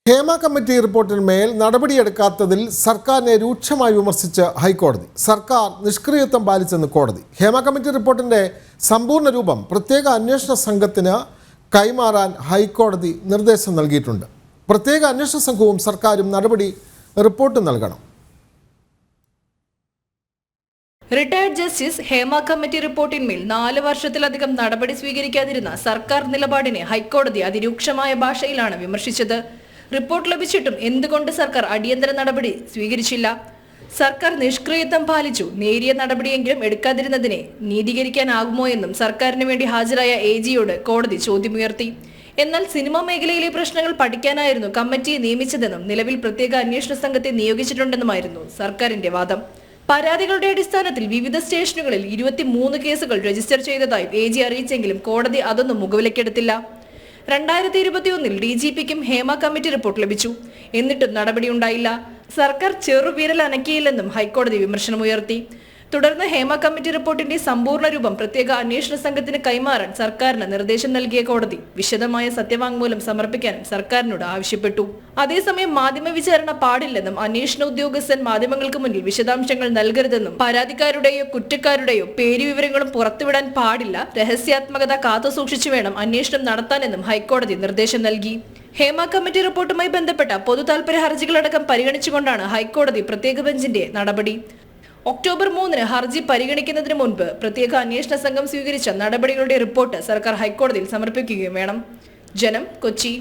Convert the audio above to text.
Hema committee റിപ്പോർട്ടിന്മേൽ നടപടിയെടുക്കാത്തതിൽ സർക്കാരിനെ രൂക്ഷമായി വിമർശിച്ച് ഹൈക്കോടതി. സർക്കാർ നിഷ്ക്രിയത്വം പാലിച്ചെന്ന് കോടതി. ഹേമ കമ്മിറ്റി റിപ്പോർട്ടിന്റെ സമ്പൂർണ്ണ രൂപം പ്രത്യേക അന്വേഷണ സംഘത്തിന് കൈമാറാൻ ഹൈക്കോടതി നിർദ്ദേശം നൽകിയിട്ടുണ്ട്. പ്രത്യേക അന്വേഷണ സംഘവും സർക്കാരും റിപ്പോർട്ട് നൽകണം. റിട്ടയർഡ് ജസ്റ്റിസ് ഹേമ കമ്മിറ്റി റിപ്പോർട്ടിന്മേൽ 4 വർഷത്തിലധികം നടപടി സ്വീകരിക്കാതിരുന്ന സർക്കാർ നിലപാടിനെ ഹൈക്കോടതി അതിരൂക്ഷമായ ഭാഷയിലാണ് വിമർശിച്ചത്. റിപ്പോർട്ട് ലഭിച്ചിട്ടും എന്തുകൊണ്ട് സർക്കാർ അടിയന്തര നടപടി സ്വീകരിച്ചില്ല? സർക്കാർ നിഷ്ക്രിയത്വം പാലിച്ചു. നേരിയ നടപടിയെങ്കിലും എടുക്കാതിരുന്നതിനെ നീതീകരിക്കാനാകുമോ എന്നും സർക്കാരിന് വേണ്ടി ഹാജരായ AGയോട് കോടതി ചോദ്യമുയർത്തി. എന്നാൽ സിനിമാ മേഖലയിലെ പ്രശ്നങ്ങൾ പഠിക്കാനായിരുന്നു കമ്മിറ്റിയെ നിയമിച്ചതെന്നും നിലവിൽ പ്രത്യേക അന്വേഷണ സംഘത്തെ നിയോഗിച്ചിട്ടുണ്ടെന്നുമായിരുന്നു സർക്കാരിന്റെ വാദം. പരാതികളുടെ അടിസ്ഥാനത്തിൽ വിവിധ സ്റ്റേഷനുകളിൽ 23 കേസുകൾ രജിസ്റ്റർ ചെയ്തതായി AG അറിയിച്ചെങ്കിലും കോടതി അതൊന്നും മുഖവിലക്കെടുത്തില്ല. 2021 DGPക്കും ഹേമ കമ്മിറ്റി റിപ്പോർട്ട് ലഭിച്ചു. എന്നിട്ടും നടപടിയുണ്ടായില്ല. സർക്കാർ ചെറുവിരൽ അനക്കിയില്ലെന്നും ഹൈക്കോടതി വിമർശനമുയർത്തി. തുടർന്ന് ഹേമ കമ്മിറ്റി റിപ്പോർട്ടിന്റെ സമ്പൂർണ്ണ രൂപം പ്രത്യേക അന്വേഷണ സംഘത്തിന് കൈമാറാൻ സർക്കാരിന് നിർദ്ദേശം നൽകിയ കോടതി വിശദമായ സത്യവാങ്മൂലം സമർപ്പിക്കാനും സർക്കാരിനോട് ആവശ്യപ്പെട്ടു. അതേസമയം മാധ്യമ വിചാരണ പാടില്ലെന്നും അന്വേഷണ ഉദ്യോഗസ്ഥൻ മാധ്യമങ്ങൾക്ക് മുന്നിൽ വിശദാംശങ്ങൾ നൽകരുതെന്നും പരാതിക്കാരുടെയോ കുറ്റക്കാരുടെയോ പേരുവിവരങ്ങളും പുറത്തുവിടാൻ പാടില്ല, രഹസ്യാത്മകത കാത്തുസൂക്ഷിച്ചു വേണം അന്വേഷണം നടത്താനെന്നും ഹൈക്കോടതി നിർദ്ദേശം നൽകി. ഹേമ കമ്മിറ്റി റിപ്പോർട്ടുമായി ബന്ധപ്പെട്ട പൊതു താൽപര്യ ഹർജികളടക്കം പരിഗണിച്ചുകൊണ്ടാണ് ഹൈക്കോടതി പ്രത്യേക ബെഞ്ചിന്റെ നടപടി. ഒക്ടോബർ 3 ഹർജി പരിഗണിക്കുന്നതിന് മുൻപ് പ്രത്യേക അന്വേഷണ സംഘം സ്വീകരിച്ച നടപടികളുടെ റിപ്പോർട്ട് സർക്കാർ ഹൈക്കോടതിയിൽ സമർപ്പിക്കുകയും വേണം. ജനം, കൊച്ചി.